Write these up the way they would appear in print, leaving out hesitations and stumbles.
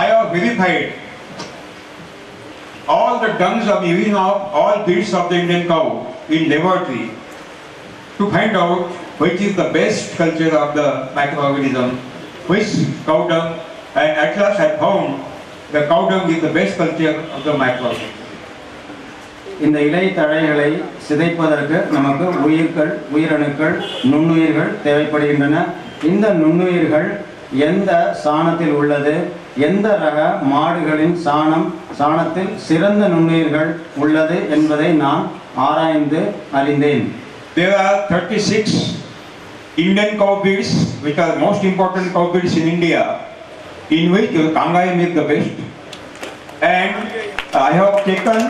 I have verified all the dungs of urine of all breeds of the Indian cow in laboratory to find out which is the best culture of the microorganism, which cow dung, and at last I found the cow dung is the best culture of the microorganism. இந்த இலை தழைகளை சிதைப்பதற்கு நமக்கு உயிரணுக்கள் நுண்ணுயிர்கள் தேவைப்படுகின்றன. இந்த நுண்ணுயிர்கள் எந்த சாணத்தில் உள்ளது, எந்த ரக மாடுகளின் சாணத்தில் சிறந்த நுண்ணுயிர்கள் உள்ளது என்பதை நான் ஆராய்ந்து அறிந்தேன். There are 36 Indian cow breeds which are most important cow breeds in India, in which Kangayam is the best, and I have taken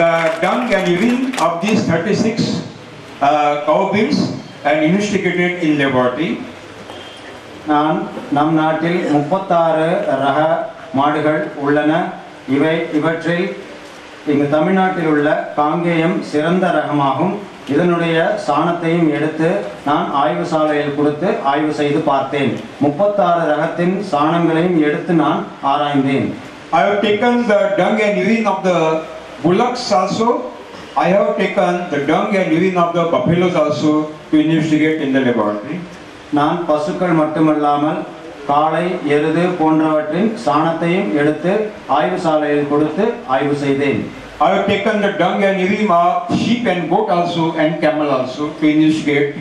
the dung and urine of these 36 cow breeds and investigated in laboratory. நான் நம் நாட்டில் 36 ரக மாடுகள் உள்ளன. இவற்றில் இங்கு தமிழ்நாட்டில் உள்ள காங்கேயம் சிறந்த ரகமாகும். இதனுடைய சாணத்தையும் எடுத்து நான் ஆய்வு சாலையில் கொடுத்து ஆய்வு செய்து பார்த்தேன். 36 ரகத்தின் சாணங்களையும் எடுத்து நான் ஆராய்ந்தேன். I have taken the dung and urine of the bullocks also. I have taken the dung and urine of the buffaloes also to investigate in the laboratory. நான் பசுக்கள் மட்டுமல்லாமல் காளை, எருது போன்றவற்றின் சாணத்தையும் எடுத்து ஆய்வு சாலையில் கொடுத்து ஆய்வு செய்தேன். I have taken the dung and urine of sheep and goat also and camel also to investigate.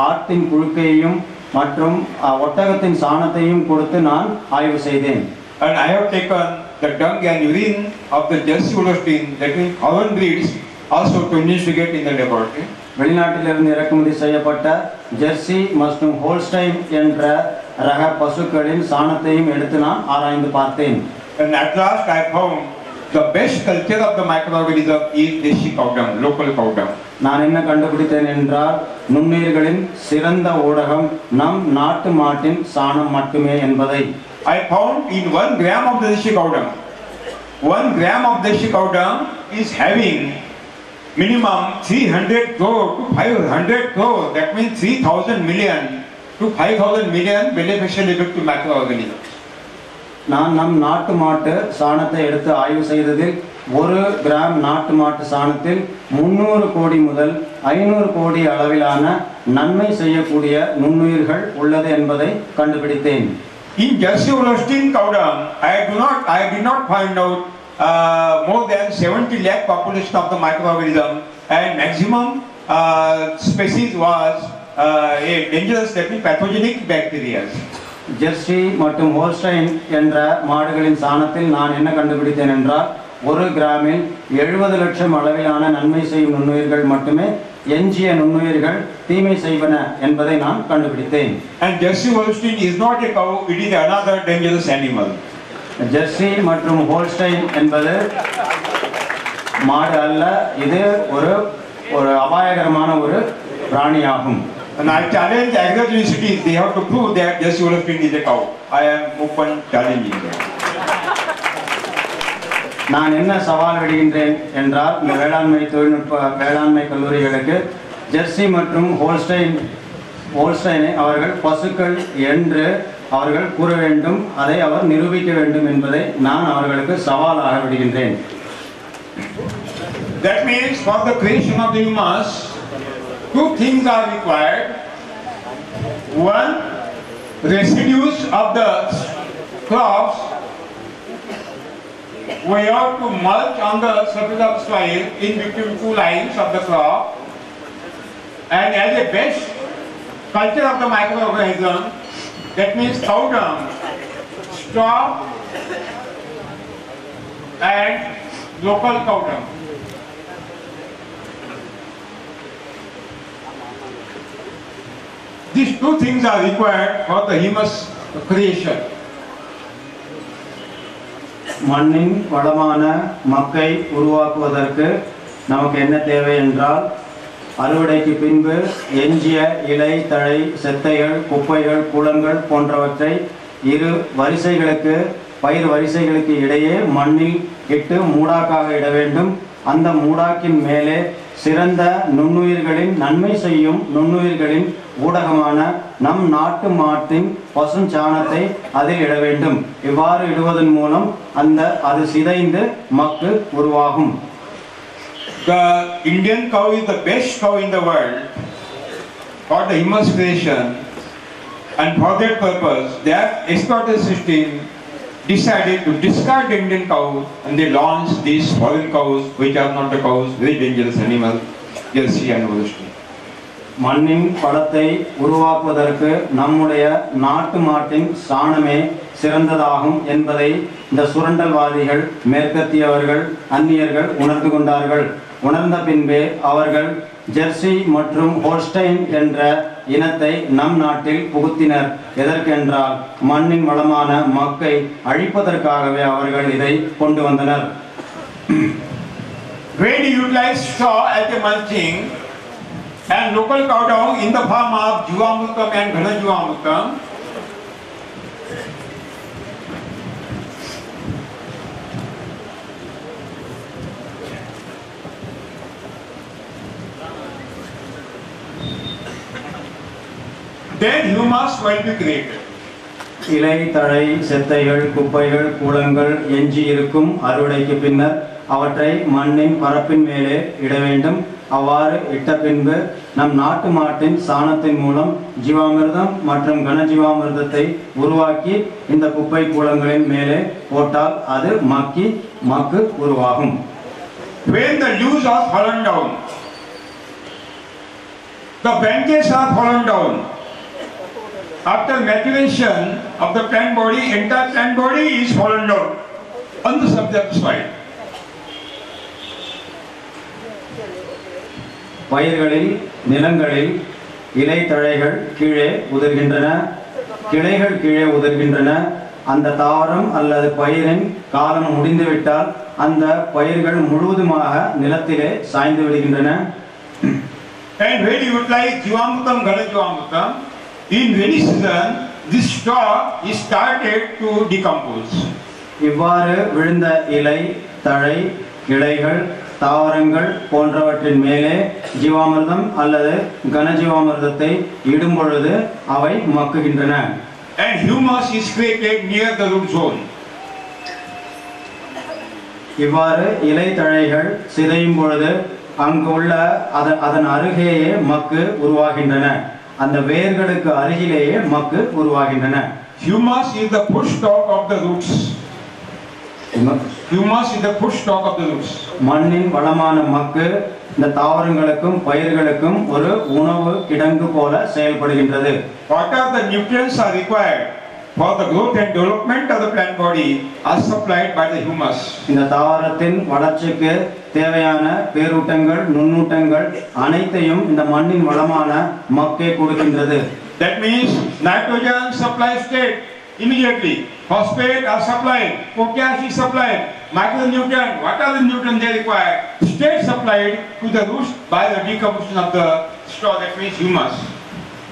ஆட்டின் புழுக்கையும் மற்றும் ஒட்டகத்தின் சாணத்தையும் கொடுத்து நான் ஆய்வு செய்தேன். And I have taken the dung and urine of the Jersey Holstein, that means common breeds, also to investigate in the laboratory. வெளிநாட்டிலிருந்து இறக்குமதி செய்யப்பட்ட Jersey மற்றும் ஹோல்ஸ்டைன் என்ற ரக பசுக்களின் சாணத்தையும் எடுத்து நான் ஆராய்ந்து பார்த்தேன். And at last I found the best culture of the microorganism is Deshi cow dung, local cow dung. நான் என்ன கண்டுபிடித்தேன் என்றால் நுண்ணுயிர்களின் சிறந்த ஊடகம் நம் நாட்டு மாட்டின் சாணம் மட்டுமே என்பதை. I found in 1 gram of the Deshi cow dung, 1 gram of Deshi cow dung is having minimum 300 crore to 500 crore, that means 3000 million to 5000 million beneficial effect to microorganisms. நான் நம் நாட்டு மாட்டு சாணத்தை எடுத்து ஆய்வு செய்ததில் 1 கிராம் நாட்டு மாட்டு சாணத்தில் 300 கோடி முதல் 500 கோடி அளவிலான நன்மை செய்யக்கூடிய நுண்ணுயிர்கள் உள்ளது என்பதை கண்டுபிடித்தேன். In Jersey Holstein cow dung, I did not find out more than 70 lakh population of the microorganism, and maximum species was a dangerous, that means pathogenic bacteria. Jersey மற்றும் ஹோல்ஸ்டைன் என்ற மாடுகளின் சாணத்தில் நான் என்ன கண்டுபிடித்தேன் என்றால் 1 கிராமில் 70 லட்சம் அளவிலான நன்மை செய்யும் நுண்ணுயிர்கள் மட்டுமே, எஞ்சிய நுண்ணுயிர்கள் தீமை செய்வன என்பதை நான் கண்டுபிடித்தேன். And Jersey Holstein is not a cow, it is another dangerous animal. Jersey மற்றும் ஹோல்ஸ்டைன் என்பது மாடு அல்ல, இது ஒரு அபாயகரமான ஒரு பிராணியாகும். And I challenge agro universities, they have to prove that Jersey Holstein is a cow. I am open challenging them. நான் என்ன சவால் விடுகின்றேன் என்றால் இந்த வேளாண்மை கல்லூரிகளுக்கு ஜெர்சி மற்றும் ஹோல்ஸ்டைனை அவர்கள் பசுக்கள் என்று அவர்கள் கூற வேண்டும், அதை அவர் நிரூபிக்க வேண்டும் என்பதை நான் அவர்களுக்கு சவாலாக விடுகின்றேன். That means for the creation of the humus, 2 things are required. One, residues of the crops we have to mulch on the surface of soil in between 2 lines of the crop, and as a best culture of the microorganism, that means cow dung, straw and local cow dung. These 2 things are required for the humus creation. மண்ணின் வளமான மக்கை உருவாக்குவதற்கு நமக்கு என்ன தேவை என்றால் அறுவடைக்கு பின்பு எஞ்சிய இலை, தழை, செத்தைகள், குப்பைகள், குளங்கள் போன்றவற்றை பயிர் வரிசைகளுக்கு இடையே மண்ணில் இட்டு மூடாக்காக இட வேண்டும். அந்த மூடாக்கின் மேலே சிறந்த நுண்ணுயிர்களின் நன்மை செய்யும் நுண்ணுயிர்களின் ஊடகமான நம் நாட்டு மாட்டின் பசுஞ்சாணத்தை அதில் இட வேண்டும். இவ்வாறு இடுவதன் மூலம் அது சிதைந்து மக்கு உருவாகும். The Indian cow is the best cow in the world for the humus creation, and for that purpose, their exporter system decided to discard the Indian cow, and they launched these foreign cows, which are not the cows, very dangerous animals, Jersey and Holstein. மண்ணின் பலத்தை உருவாக்குவதற்கு நம்முடைய நாட்டு மாட்டின் சாணமே சிறந்ததாகும் என்பதை இந்த சுரண்டல்வாதிகள், மேற்கத்தியவர்கள், அந்நியர்கள் உணர்ந்து கொண்டார்கள். உணர்ந்த பின்பே அவர்கள் ஜெர்சி மற்றும் ஹோல்ஸ்டைன் என்ற இனத்தை நம் நாட்டில் புகுத்தினர். எதற்கென்றால் மண்ணின் வளமான மக்கை அழிப்பதற்காகவே அவர்கள் இதை கொண்டு வந்தனர். When you utilize straw as a mulching and local cow dung in the form of Jivamrutam and Ghanajivamrutam, then humus will be created. இலை, தழை, செத்தைகள், குப்பைகள், கூளங்கள் எஞ்சி இருக்கும் அறுவடைக்கு பின்னர் அவற்றை மண்ணின் பரப்பின் மேலே இட வேண்டும். அவ்வாறு இட்ட பின்பு நம் நாட்டு மாட்டின் சாணத்தின் மூலம் ஜீவாமிர்தம் மற்றும் கனஜீவாமிர்தத்தை உருவாக்கி இந்த குப்பை கூளங்களின் மேலே போட்டால் அது மக்கு உருவாகும். When the leaves are fallen down, the branches are fallen down. After maturation of the plant body, entire plant body is fallen down on the subject soil. பயிர்களில், நிலங்களில் இலை தழைகள் கீழே உதிர்கின்றன, கிளைகள் கீழே உதிர்கின்றன. அந்த தாவரம் அல்லது பயிரின் காலம் முடிந்துவிட்டால் அந்த பயிர்கள் முழுவதுமாக நிலத்திலே சாய்ந்து விடுகின்றன. And when you utilize Jivamrutam, Ghanajivamrutam, in rainy season, this straw is started to decompose. இவ்வாறு விழுந்த இலை, தழை, கிளைகள், தாவரங்கள் போன்றவற்றின் மேலே ஜீவாமிர்தம் அல்லது கனஜீவாமிர்தத்தை இடும் பொழுது அவை மக்குகின்றன. And humus is created near the root zone. இவ்வாறு இலை தழைகள் சிதையும் பொழுது அங்குள்ள அதன் அருகேயே மக்கு உருவாகின்றன. அந்த வேர்களுக்கு அருகிலேயே மக்கு உருவாகின்றன. Humus is the food stock of the roots. Humus is the food stock of the roots. மண்ணின் வளமான மக்கு இந்த தாவரங்களுக்கும் பயிர்களுக்கும் ஒரு உணவு கிடங்கு போல செயல்படுகின்றது. What are the nutrients are required for the growth and development of the plant body are supplied by the humus. இந்த தாவரத்தின் வளர்ச்சிக்கு தேவையான பேரூட்டங்கள், நுண்ணூட்டங்கள் அனைத்தையும் இந்த மண்ணின் வளமான மக்கே கொடுக்கின்றது. That means nitrogen supplies state immediately, phosphate are supplied, potash is supplied, micronutrient, what are the nutrients they require? State supplied to the roots by the decomposition of the straw, that means humus.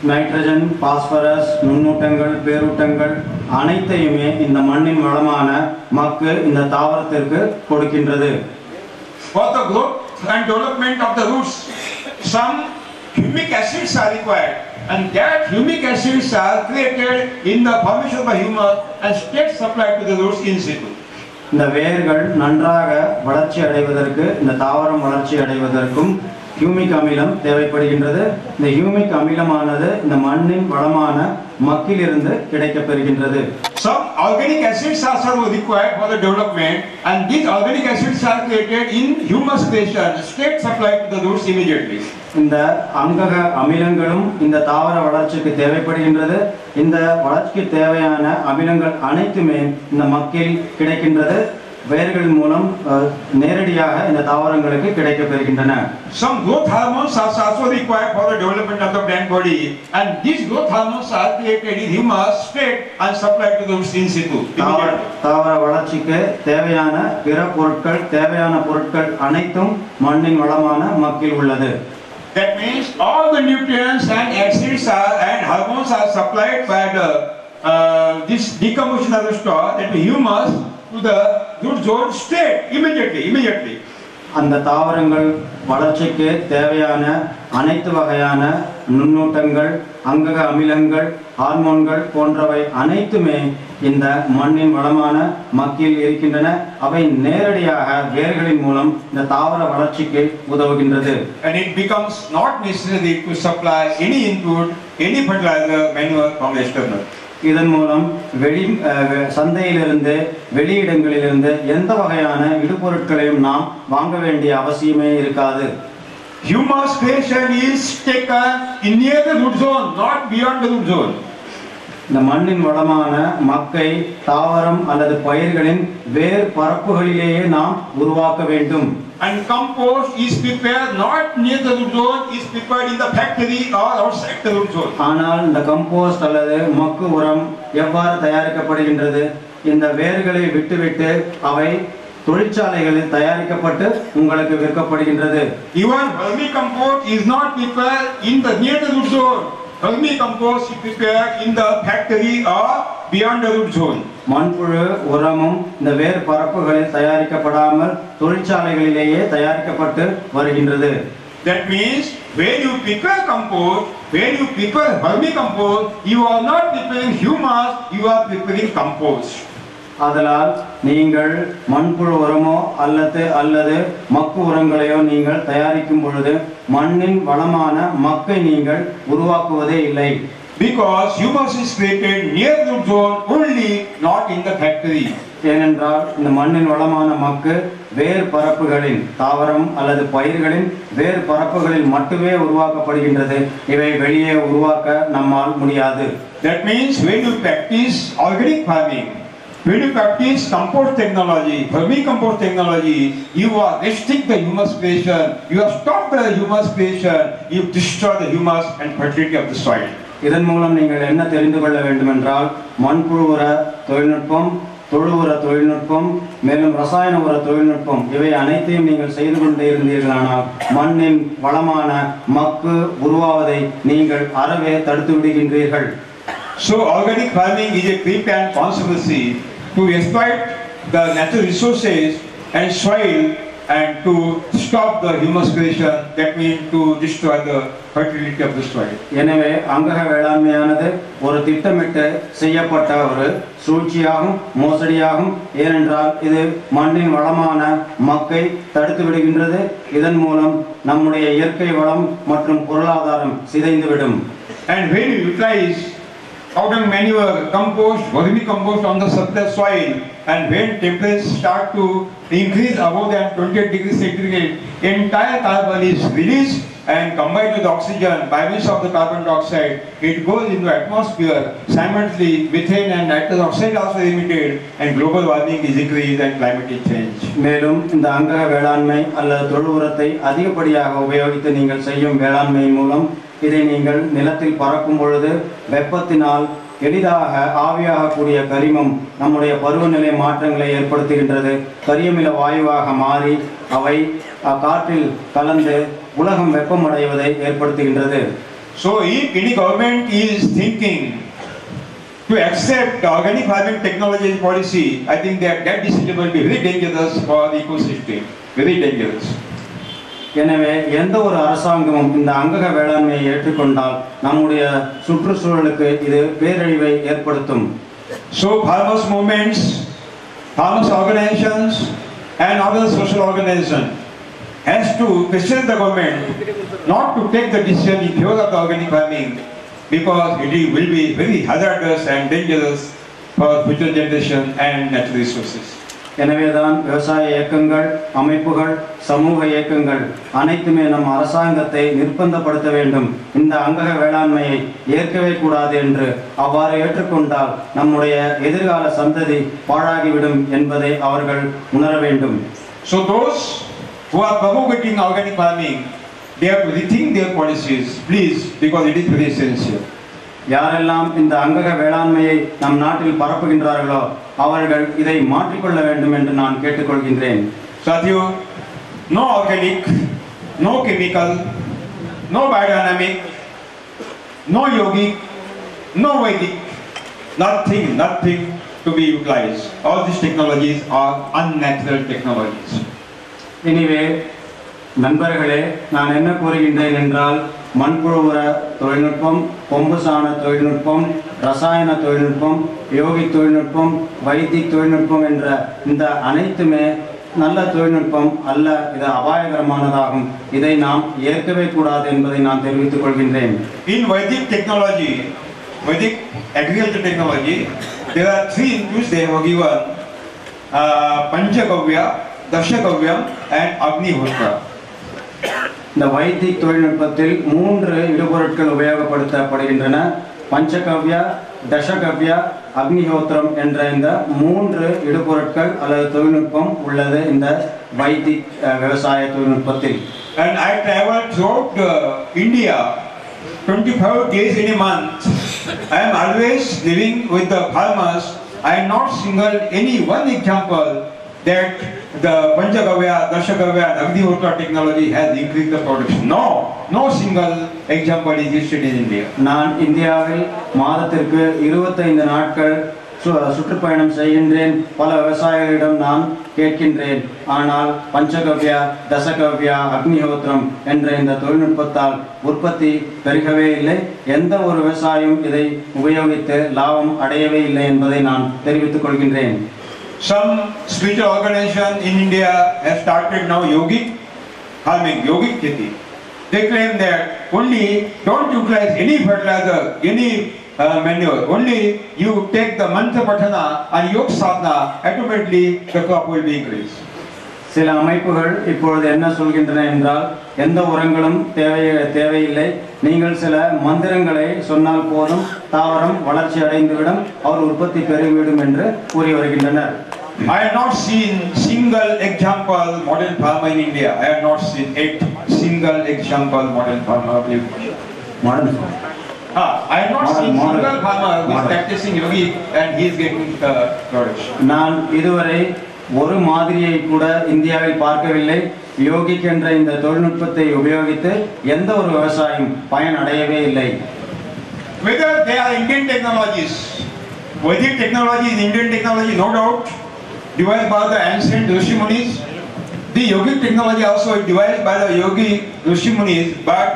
Nitrogen, phosphorus, நுண்ணூட்டங்கள், பேரூட்டங்கள் அனைத்தையுமே இந்த மண்ணின் வளமான மக்கு இந்த தாவரத்திற்கு கொடுக்கின்றது. For the growth and development of the roots, some humic acids are required, and that humic acids are created in the formation of the humus and state supplied to the roots in situ. இந்த வேர்கள் நன்றாக வளர்ச்சி அடைவதற்கு, இந்த தாவரம் வளர்ச்சி அடைவதற்கும் humic அமிலம் தேவைப்படுகின்றது. இந்த ஹியூமிக் அமிலமானது இந்த மண்ணின் வளமான மக்கிலிருந்து கிடைக்கப்பெறுகின்றது. Some organic acids are also required for the development, and these organic acids are created in humus creation, straight supplied to the roots immediately. இந்த அங்கக அமிலங்களும் இந்த தாவர வளர்ச்சிக்கு தேவைப்படுகின்றது. இந்த வளர்ச்சிக்கு தேவையான அமிலங்கள் அனைத்துமே இந்த மக்கில் கிடைக்கின்றது. வேர்கள் மூலம் நேரடியாக இந்த தாவரங்களுக்கு கிடைக்கப்பெறுகின்றன. Some growth hormones are also required for the development of the plant body, and these growth hormones are created in humus state and supplied to the roots in situ. தாவர வளர்ச்சிக்கு தேவையான பிற பொருட்கள் அனைத்தும் மண்ணின் வளமான மக்கில் உள்ளது. That means all the nutrients and acids and hormones are supplied by the this decomposition of the straw, that the humus to the root zone state immediately. அந்த தாவரங்கள் வளர்ச்சிக்கு தேவையான அனைத்து வகையான நுண்ணூட்டங்கள், அங்கக அமிலங்கள், ஹார்மோன்கள் போன்றவை அனைத்துமே இந்த மண்ணின் வளமான மக்கில் இருக்கின்றன. அவை நேரடியாக வேர்களின் மூலம் இந்த தாவர வளர்ச்சிக்கு உதவுகின்றது. And it becomes not necessary to supply any input, any fertilizer, manure from external. இதன் மூலம் சந்தையிலிருந்து வெளியிடங்களிலிருந்து எந்த வகையான இடுபொருட்களையும் நாம் வாங்க வேண்டிய அவசியமே இருக்காது. Humus creation is taken in near the root zone, not beyond the root zone. இந்த மண்ணின் வளமான மக்கை தாவரம் அல்லது பயிர்களின் வேர் பரப்புகளிலேயே நாம் உருவாக்க வேண்டும். And compost is prepared not near the root zone, is prepared in the factory or outside the root zone. ஆனால் இந்த கம்போஸ்ட் அல்லது மக்கு உரம் எவ்வாறு தயாரிக்கப்படுகின்றது? இந்த வேர்களை விட்டுவிட்டு அவை தொழிற்சாலைகளில் தயாரிக்கப்பட்டு உங்களுக்கு விற்கப்படுகின்றது. Even vermicompost is not prepared in the near the root zone. Vermicompost is prepared in the factory or beyond the root zone. மண்புழு உரமும் இந்த வேர் பரப்புகளில் தயாரிக்கப்படாமல் தொழிற்சாலைகளிலேயே தயாரிக்கப்பட்டு வருகின்றது. That means when you prepare compost, when you prepare vermicompost, you are not preparing humus, you are preparing compost. ஆதலால் நீங்கள் மண்புழு உரமோ அல்லது மக்கு உரங்களையோ நீங்கள் தயாரிக்கும் பொழுது மண்ணின் வளமான மக்கை நீங்கள் உருவாக்குவதே இல்லை. Because humus is created near the root zone only, not in the factory. ஏனென்றால் இந்த மண்ணின் வளமான மக்கு வேர் பரப்புகளின் தாவரம் அல்லது பயிர்களின் வேர் பரப்புகளில் மட்டுமே உருவாக்கப்படுகின்றது. இவை வெளியே உருவாக்க நம்மால் முடியாது. That means when you practice organic farming, when you practice compost technology, vermicompost technology, you are restricting the humus creation, you have stopped the humus creation, you destroy the humus and fertility of the soil. இதன் மூலம் நீங்கள் என்ன தெரிந்து கொள்ள வேண்டும் என்றால் மண்புழு உர தொழில்நுட்பம், தொழு உர தொழில்நுட்பம், மேலும் ரசாயன உர தொழில்நுட்பம் இவை அனைத்தையும் நீங்கள் செய்து கொண்டே இருந்தீர்களானால் மண்ணின் வளமான மக்கு உருவாவதை நீங்கள் அறவே தடுத்து விடுகின்றீர்கள். So organic farming is a pre-planned conspiracy to exploit the natural resources and soil and to stop the humus creation, that means to destroy the fertility of the soil. எனவே அங்கக வேளாண்மையானது ஒரு திட்டமிட்டு செய்யப்பட்ட ஒரு சூழ்ச்சியாகும், மோசடியாகும். ஏனென்றால் இது மண்ணின் வளமான மக்கை தடுத்து விடுகின்றது. இதன் மூலம் நம்முடைய இயற்கை வளம் மற்றும் பொருளாதாரம் சிதைந்துவிடும். And when you utilize organic manure, compost, vermicompost on the surplus soil, and when temperatures start to increase above than 28 degrees centigrade, entire carbon is released and combined with oxygen by means of the carbon dioxide. It goes into the atmosphere. Simultaneously, methane and nitrous oxide also emitted, and global warming is increased and climate change. மேலும் இந்த அங்கக வேளாண்மை அல்லது தொழு உரத்தை அதிகப்படியாக உபயோகித்து நீங்கள் செய்யும் வேளாண்மையின் மூலம் இதை நீங்கள் நிலத்தில் பறக்கும் பொழுது வெப்பத்தினால் எளிதாக ஆவியாகக்கூடிய கரிமம் நம்முடைய பருவநிலை மாற்றங்களை ஏற்படுத்துகின்றது. கரியமில வாயுவாக மாறி அவை காற்றில் கலந்து உலகம் வெப்பமடைவதை ஏற்படுத்துகின்றது. So if any government is thinking to accept organic farming technology policy, I think that decision will be very dangerous for the ecosystem, very dangerous. எனவே எந்த ஒரு அரசாங்கமும் இந்த அங்கக வேளாண்மையை ஏற்றுக்கொண்டால் நம்முடைய சுற்றுச்சூழலுக்கு இது பேரழிவை ஏற்படுத்தும். So farmers movements, farmers organizations and other social organizations has to question the government not to take the decision in favor of the organic farming, because it will be very hazardous and dangerous for future generation and natural resources. எனவேதான் விவசாய இயக்கங்கள், அமைப்புகள், சமூக இயக்கங்கள் அனைத்துமே நம் அரசாங்கத்தை நிர்பந்தப்படுத்த வேண்டும். இந்த அங்கக வேளாண்மையை ஏற்கவே கூடாது என்று அவ்வாறு ஏற்றுக்கொண்டால் நம்முடைய எதிர்கால சந்ததி பாழாகிவிடும் என்பதை அவர்கள் உணர வேண்டும். So those who are promoting organic farming, they have to rethink their policies, please, because it is very essential. யாரெல்லாம் இந்த அங்கக வேளாண்மையை நம் நாட்டில் பரப்புகின்றார்களோ அவர்கள் இதை மாற்றிக்கொள்ள வேண்டும் என்று நான் கேட்டுக்கொள்கின்றேன். Satyu, no organic, no chemical, no biodynamic, no yogic, no Vedic, nothing to be utilized. All these technologies are unnatural technologies. எனவே நண்பர்களே, நான் என்ன கூறுகின்றேன் என்றால், மண்புழு உர தொழில்நுட்பம், கொம்பு சாண தொழில்நுட்பம், ரசாயன தொழில்நுட்பம், யோகி தொழில்நுட்பம், வைதிக் தொழில்நுட்பம் என்ற இந்த அனைத்துமே நல்ல தொழில்நுட்பம் அல்ல. இது அபாயகரமானதாகும். இதை நாம் ஏற்கவே கூடாது என்பதை நான் தெரிவித்துக் கொள்கின்றேன். In Vedic technology, Vedic agriculture technology, there are 3 inputs they have given: Panchagavya, Dashagavya, and Agnihotra. இந்த வைதிக் தொழில்நுட்பத்தில் 3 இடுபொருட்கள் உபயோகப்படுத்தப்படுகின்றன. பஞ்சகவ்யா, தசகவ்யா, அக்னிஹோத்திரம் என்ற இந்த 3 இடுபொருட்கள் அல்லது தொழில்நுட்பம் உள்ளது இந்த வைதிக் விவசாய தொழில்நுட்பத்தில். And I traveled throughout India 25 days in a month. I am always living with the farmers. I am not single any one example that the Panchagavya, Dashagavya and Agnihotra technology has increased the production. No single example is listed in India. நான் இந்தியாவில் மாதத்திற்கு 25 நாட்கள் சுற்றுப்பயணம் செய்கின்றேன். பல விவசாயிகளிடம் நான் கேட்கின்றேன். ஆனால் பஞ்சகவ்யா, தசகவ்யா, அக்னிஹோத்திரம் என்ற இந்த தொழில்நுட்பத்தால் உற்பத்தி பெருகவே இல்லை. எந்த ஒரு விவசாயியும் இதை உபயோகித்து லாபம் அடையவே இல்லை என்பதை நான் தெரிவித்துக் கொள்கின்றேன். Some spiritual organization in India has started now yogic farming, yogic kheti. They claim that only don't utilize any fertilizer, any manure. Only you take the mantra patana and yoga sadhana, automatically the crop will be increased. சில அமைப்புகள் இப்பொழுது என்ன சொல்கின்றன என்றால், எந்த உரங்களும் தேவையில்லை, நீங்கள் சில மந்திரங்களை சொன்னால் போதும், தாவரம் வளர்ச்சி அடைந்துவிடும், அவர் உற்பத்தி பெருகிவிடும் என்று கூறி வருகின்றனர். I have not seen single example modern farmer in India. I have not seen a single example modern farmer. Modern farmer. I have not seen single farmer who is practicing yogi and he is getting production. நான் இதுவரை ஒரு மாதிரியை கூட இந்தியாவில் பார்க்கவில்லை. Yogic என்ற இந்த தொழில்நுட்பத்தை உபயோகித்து எந்த ஒரு விவசாயியும் பயன் அடையவே இல்லை. Whether they are Indian technologies, Vedic technology is Indian technology, no doubt, devised by the ancient Rishi Munis. The yogic technology also is devised by the yogi Rishi Munis, but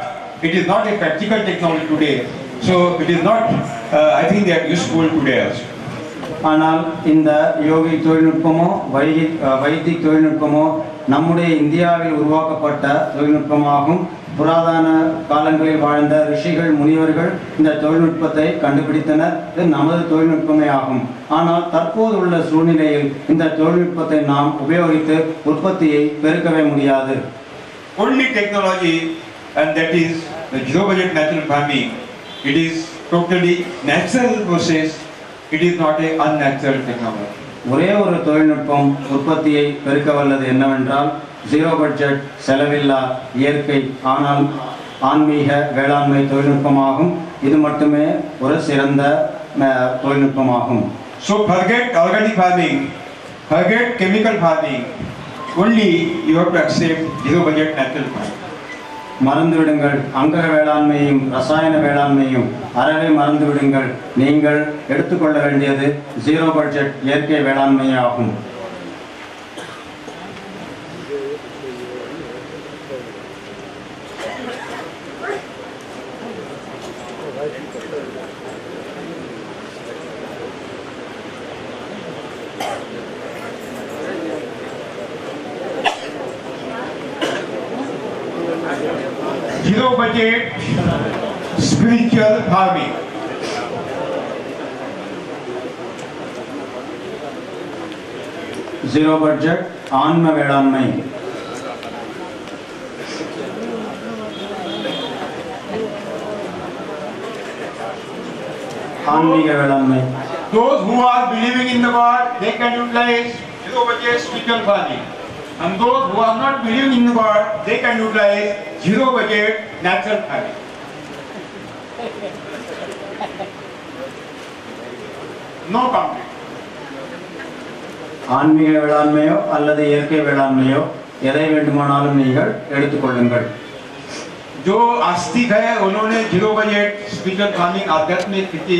it is not a practical technology today. So it is not, I think, they are useful today also. ஆனால் இந்த யோகி தொழில்நுட்பமோ வைதிக் தொழில்நுட்பமோ நம்முடைய இந்தியாவில் உருவாக்கப்பட்ட தொழில்நுட்பமாகும். புராதன காலங்களில் வாழ்ந்த ரிஷிகள், முனிவர்கள் இந்த தொழில்நுட்பத்தை கண்டுபிடித்தனர். இது நமது தொழில்நுட்பமே ஆகும். ஆனால் தற்போது உள்ள சூழ்நிலையில் இந்த தொழில்நுட்பத்தை நாம் உபயோகித்து உற்பத்தியை பெருக்கவே முடியாது. Only technology, and that is the zero budget natural farming. It is totally natural process. It is not a unnatural technology. ஒரே ஒரு தொழில்நுட்பம் உற்பத்தியை பெருக்க வல்லது என்னவென்றால் ஜீரோ பட்ஜெட், செலவில்லா, இயற்கை ஆனால் ஆன்மீக வேளாண்மை தொழில்நுட்பமாகும். இது மட்டுமே ஒரு சிறந்த தொழில்நுட்பமாகும். So forget organic farming, forget chemical farming. Only you have to accept zero budget natural farming. மறந்து விடுங்கள் அங்கக வேளாண்மையும் ரசாயன வேளாண்மையும் அறவே மறந்து விடுங்கள். நீங்கள் எடுத்துக்கொள்ள வேண்டியது ஜீரோ பட்ஜெட் இயற்கை வேளாண்மையே ஆகும். Zero budget spiritual farming. Zero budget ஆன்ம வேளாண்மை. ஆன்மீக வேளாண்மை. Those who are believing in the God, they can utilize zero budget spiritual farming. And those who are not believing in God, they can utilize zero budget natural farming. No conflict. ஆன்மீக வேளாண்மையோ அல்லது இயற்கை வேளாண்மையோ எதை வேண்டுமானாலும் நீங்கள் எடுத்துக்கொள்ளுங்கள். जो आस्तिक है उन्होंने जीरो बजट स्पिरिचुअल फार्मिंग आध्यात्मिक खेती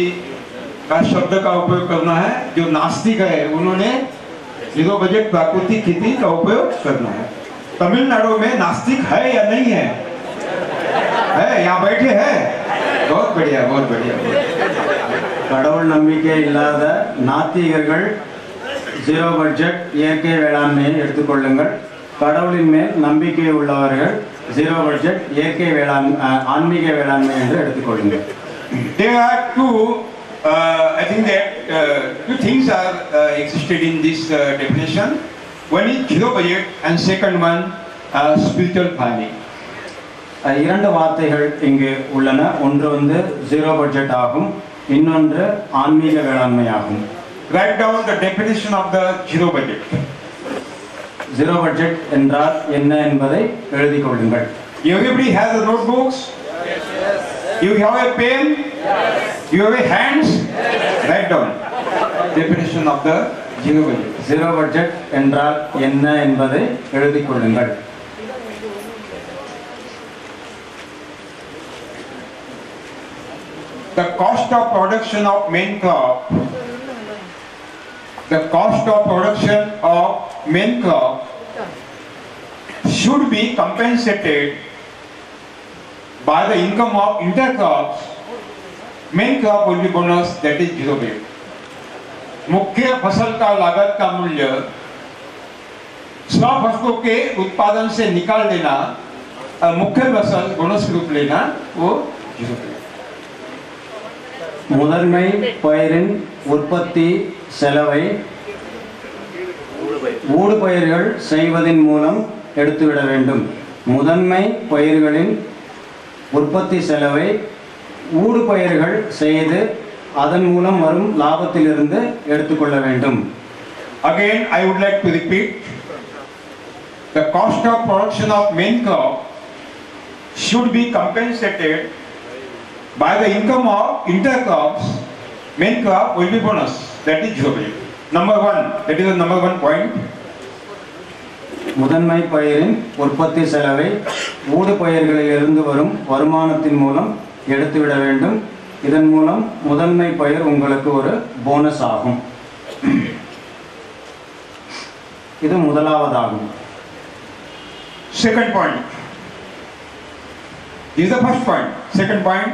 का शब्द का उपयोग करना है. जो नास्तिक है उन्होंने जीरो बजट प्राकृतिक खेती का उपयोग करना है. तमिलनाडु में नास्तिक है या नहीं है? है, यहाँ बैठे हैं। बहुत बढ़िया, बहुत बढ़िया। கடவுள் நம்பிக்கை இல்லாத நாத்திகர்கள் ஜீரோ பட்ஜெட் இயற்கை வேளாண்மையை எடுத்துக்கொள்ளுங்கள். கடவுளின் மேல் நம்பிக்கை உள்ளவர்கள் ஜீரோ பட்ஜெட் இயற்கை ஆன்மீக வேளாண்மை என்று எடுத்துக்கொள்ளுங்கள். There are two, I think that two things are existed in this definition. One is zero budget and second one spiritual farming. இரண்டு வார்த்தைகள் இங்கு உள்ளன. ஒன்று வந்து ஜீரோ பட்ஜெட் ஆகும், இன்னொன்று ஆன்மீக வேளாண்மை ஆகும். Write down the definition of the zero budget. Zero budget என்றால் என்ன என்பதை எழுதிக் கொள்ளுங்கள். Everybody has the notebooks? Yes. You have a pen? Yes. You have a hands? Yes. Write down definition of the zero budget. Zero budget என்றால் என்ன என்பதை எழுதிக் கொள்ளுங்கள். The cost of production of main crop. The cost of production of main crop should be compensated by the income of intercrops. Main crop will be bonus, that is zero budget. मुख्य फसल का लागत का मूल्य स्व फसलों के उत्पादन से निकाल देना, मुख्य फसल बोनस के रूप लेना, वो जीरो budget. முதன்மை பயிரின் உற்பத்தி செலவை ஊடுபயிர்கள் செய்வதன் மூலம் எடுத்துவிட வேண்டும். முதன்மை பயிர்களின் உற்பத்தி செலவை ஊடுபயிர்கள் செய்து அதன் மூலம் வரும் லாபத்திலிருந்து எடுத்துக்கொள்ள வேண்டும். Again, I would like to repeat, the cost of production of main crop should be compensated by the income of intercrops. Main crop will be bonus, that is zero budget. Number one, that is the number one point. முதன்மை பயிரின் உற்பத்தி செலவை ஊடுபயிர்களில் இருந்து வரும் வருமானத்தின் மூலம் எடுத்துவிட வேண்டும். இதன் மூலம் முதன்மை பயிர் உங்களுக்கு ஒரு போனஸ் ஆகும். இது முதலாவதாகும். Second point. This is the first point. Second point,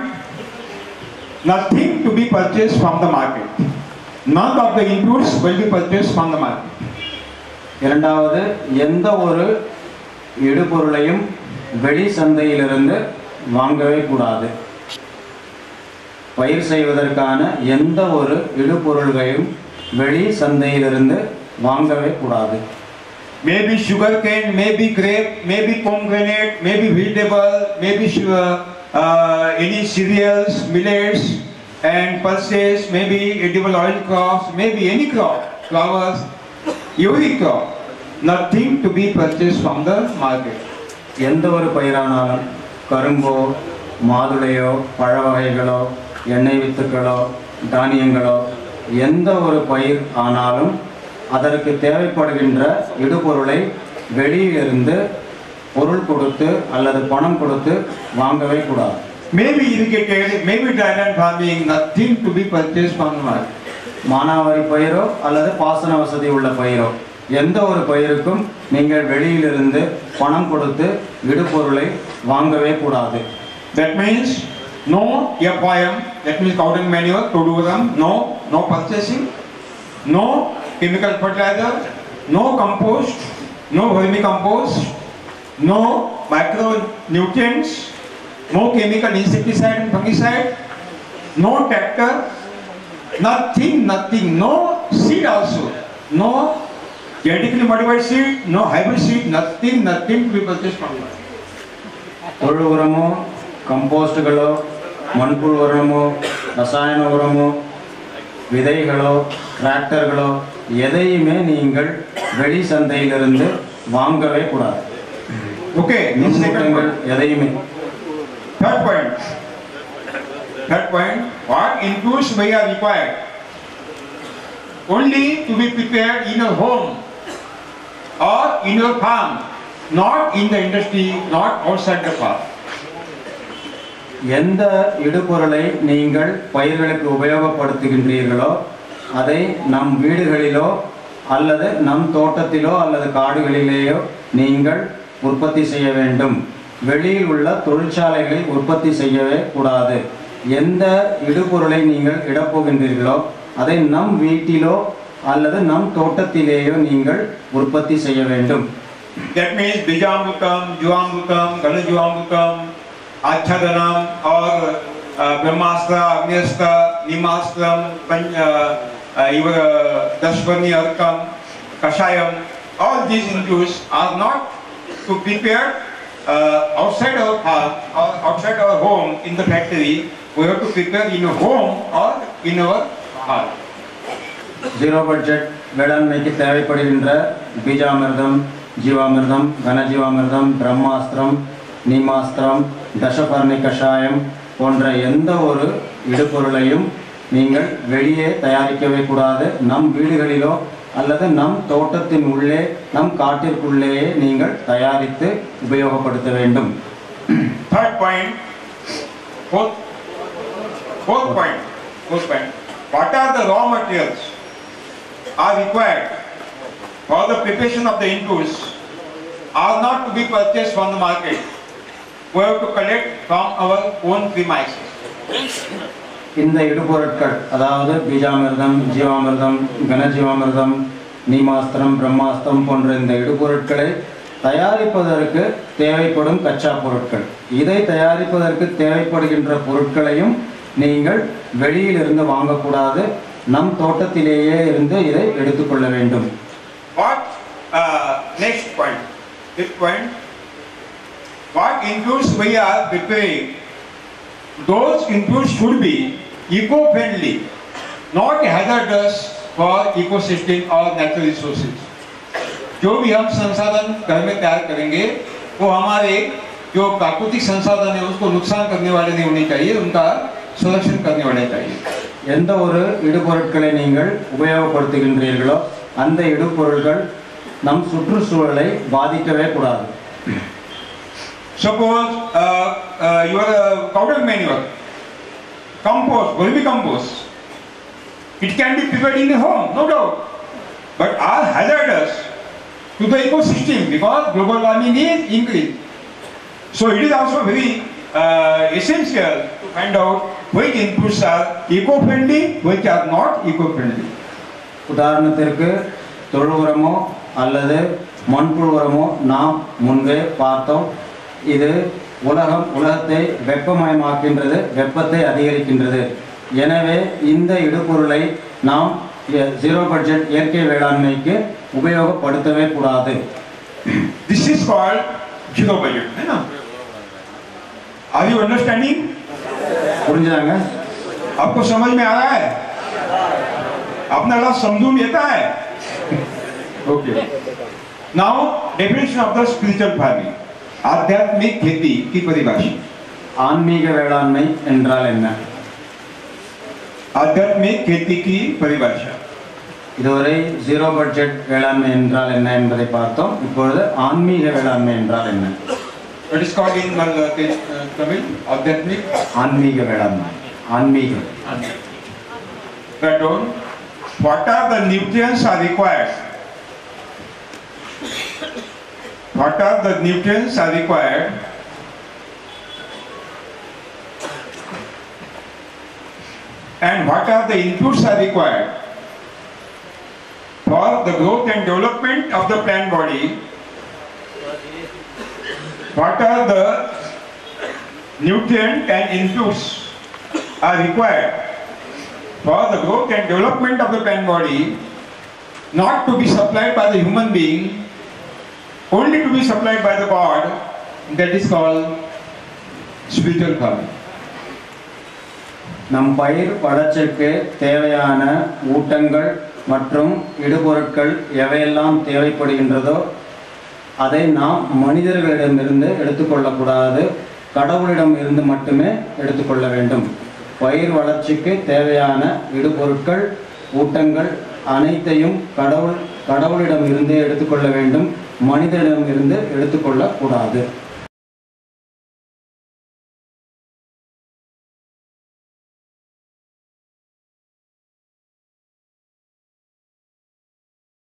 nothing to be purchased from the market. None of the inputs will be purchased from the market. இரண்டாவது, எந்த ஒரு இடுபொருளையும் வெளி சந்தையிலிருந்து வாங்கவே கூடாது. பயிர் செய்வதற்கான எந்த ஒரு இடுபொருள்களையும் வெளி சந்தையிலிருந்து வாங்கவே கூடாது. Maybe sugar cane, maybe grape, maybe pomegranate, maybe vegetable, maybe sugar, any cereals, millets and pulses, maybe edible oil crops, maybe any crop, flowers, every crop, nothing to be purchased from the market. எந்த ஒரு பயிரானாலும் கரும்போ மாதுளையோ பழ வகைகளோ எண்ணெய் வித்துக்களோ தானியங்களோ எந்த ஒரு பயிர் ஆனாலும் அதற்கு தேவைப்படுகின்ற இடுபொருளை வெளியிலிருந்து பொருள் கொடுத்து அல்லது பணம் கொடுத்து வாங்கவே கூடாது. Maybe irrigated, maybe dryland farming, nothing to be purchased from the market. மானாவாரி பயிரோ அல்லது பாசன வசதி உள்ள பயிரோ எந்த ஒரு பயிருக்கும் நீங்கள் வெளியிலிருந்து பணம் கொடுத்து இடுபொருளை வாங்கவே கூடாது. That means no FYM, that means cow dung manure, toduram, no purchasing, no chemical fertilizer, no compost, no vermicompost, no micronutrients, no chemical insecticide and fungicide, no tractor, nothing, no seed also, no genetically modified seed, no hybrid seed, nothing to be purchased from the market. தொழு உரமோ கம்போஸ்டுகளோ மண்புழு உரமோ ரசாயன உரமோ விதைகளோ டிராக்டர்களோ எதையுமே நீங்கள் வெளி சந்தையிலிருந்து வாங்கவே கூடாது. Okay, எதையுமே. Third point, what inputs we are required only to be prepared in your home or in your farm, not in the industry, not outside the farm. எந்த இடுபொருளை நீங்கள் பயிர்களுக்கு உபயோகப்படுத்துகின்றீர்களோ அதை நம் வீடுகளிலோ அல்லது நம் தோட்டத்திலோ அல்லது காடுகளிலேயோ நீங்கள் உற்பத்தி செய்ய வேண்டும். வெளியில் உள்ள தொழிற்சாலைகளில் உற்பத்தி செய்யவே கூடாது. எந்த இடுபொருளை நீங்கள் இடப்போகின்றீர்களோ அதை நம் வீட்டிலோ அல்லது நம் தோட்டத்திலேயோ நீங்கள் உற்பத்தி செய்ய வேண்டும். That means Bijamrutam, Jivamrutam, Ganajivamrutam, Achhadanam or Brahmastra, Agnyastra, Nimastram, Dashvarni Arkam, Kashayam, all these infused are not to prepare outside our farm or outside our home in the factory. We have to prepare in a home or in our heart. Zero budget வேளாண்மைக்கு தேவைப்படுகின்ற பீஜாமிர்தம், ஜீவாமிர்தம், கனஜீவாமிர்தம், பிரம்மாஸ்திரம், நீமாஸ்திரம், தசபர்ணி கஷாயம் போன்ற எந்த ஒரு இடுபொருளையும் நீங்கள் வெளியே தயாரிக்கவே கூடாது. நம் வீடுகளிலோ அல்லது நம் தோட்டத்தின் உள்ளே, நம் காட்டிற்குள்ளேயே நீங்கள் தயாரித்து உபயோகப்படுத்த வேண்டும். Third point, fourth point. What are the raw materials are required for the preparation of the inputs are not to be purchased from the market. We have to collect from our own premises. இந்த இடுபொருட்கள், அதாவது பீஜாமிர்தம், ஜீவாமிர்தம், கனஜீவாமிர்தம், நீமாஸ்திரம், பிரம்மாஸ்திரம் போன்ற இந்த இடுபொருட்களை தயாரிப்பதற்கு தேவைப்படும் கச்சா பொருட்கள். இதை தயாரிப்பதற்கு தேவைப்படுகின்ற பொருட்களையும் நீங்கள் வெளியிலிருந்து வாங்கக்கூடாது. நம் தோட்டத்திலேயே இருந்து இதை எடுத்துக்கொள்ள வேண்டும். Next point. Fifth point. What inputs we are preparing, those inputs should be eco-friendly, not hazardous for ecosystem or natural resources. जो भी हम संसाधन घर में तैयार करेंगे वो हमारे जो प्राकृतिक संसाधन है उसको नुकसान करने वाले नहीं होने चाहिए, उनका संरक्षण करने वाले चाहिए. எந்த ஒரு இடுபொருட்களை நீங்கள் உபயோகப்படுத்துகின்றீர்களோ அந்த இடுபொருட்கள் நம் சுற்றுச்சூழலை பாதிக்கவே கூடாது. Suppose your cow dung manure, compost, vermicompost, it can be prepared in the home, no doubt, but are hazardous to the ecosystem because global warming is increased. So it is also very essential to find out which inputs are eco-friendly, which are not eco-friendly. உதாரணத்திற்கு தொழு உரமோ அல்லது மண்புழு உரமோ நாம் முன்பே பார்த்தோம். இது உலகத்தை வெப்பமயமாக்கின்றது, வெப்பத்தை அதிகரிக்கின்றது. எனவே இந்த இடுபொருளை நாம் ஜீரோ பட்ஜெட் இயற்கை வேளாண்மைக்கு உபயோகப்படுத்தவே கூடாது. This is called zero budget, है ना? Are you understanding? புரிஞ்சுதாங்க? आपको समझ में आ रहा है? आपनाला समझून येता है? Okay. Now definition of the spiritual farming. आध्यात्मिक खेती की परिभाषा. ஆன்மீக வேளாண்மை என்றால் என்ன? आध्यात्मिक खेती की परिभाषा. இதுவரை ஜீரோ பட்ஜெட் வேளாண்மை என்றால் என்ன என்பதை பார்த்தோம். இப்பொழுது ஆன்மீக வேளாண்மை என்றால் என்ன? What is called in Tamil? आध्यात्मिक. ஆன்மீக வேளாண்மை. ஆன்மீகம். That on. What are the nutrients are required? What are the nutrients are required and what are the inputs are required for the growth and development of the plant body? What are the nutrients and inputs are required for the growth and development of the plant body, not to be supplied by the human being, only to be supplied by the God, that is called spiritual farming. நம் பயிர் வளர்ச்சிக்கு தேவையான ஊட்டங்கள் மற்றும் இடுபொருட்கள் எவையெல்லாம் தேவைப்படுகின்றதோ அதை நாம் மனிதர்களிடமிருந்து எடுத்துக்கொள்ளக்கூடாது, கடவுளிடம் இருந்து மட்டுமே எடுத்துக்கொள்ள வேண்டும். பயிர் வளர்ச்சிக்கு தேவையான இடுபொருட்கள், ஊட்டங்கள் அனைத்தையும் கடவுளிடம் இருந்தே எடுத்துக்கொள்ள வேண்டும், மனிதனிடம் இருந்து எடுத்துக்கொள்ளக்கூடாது.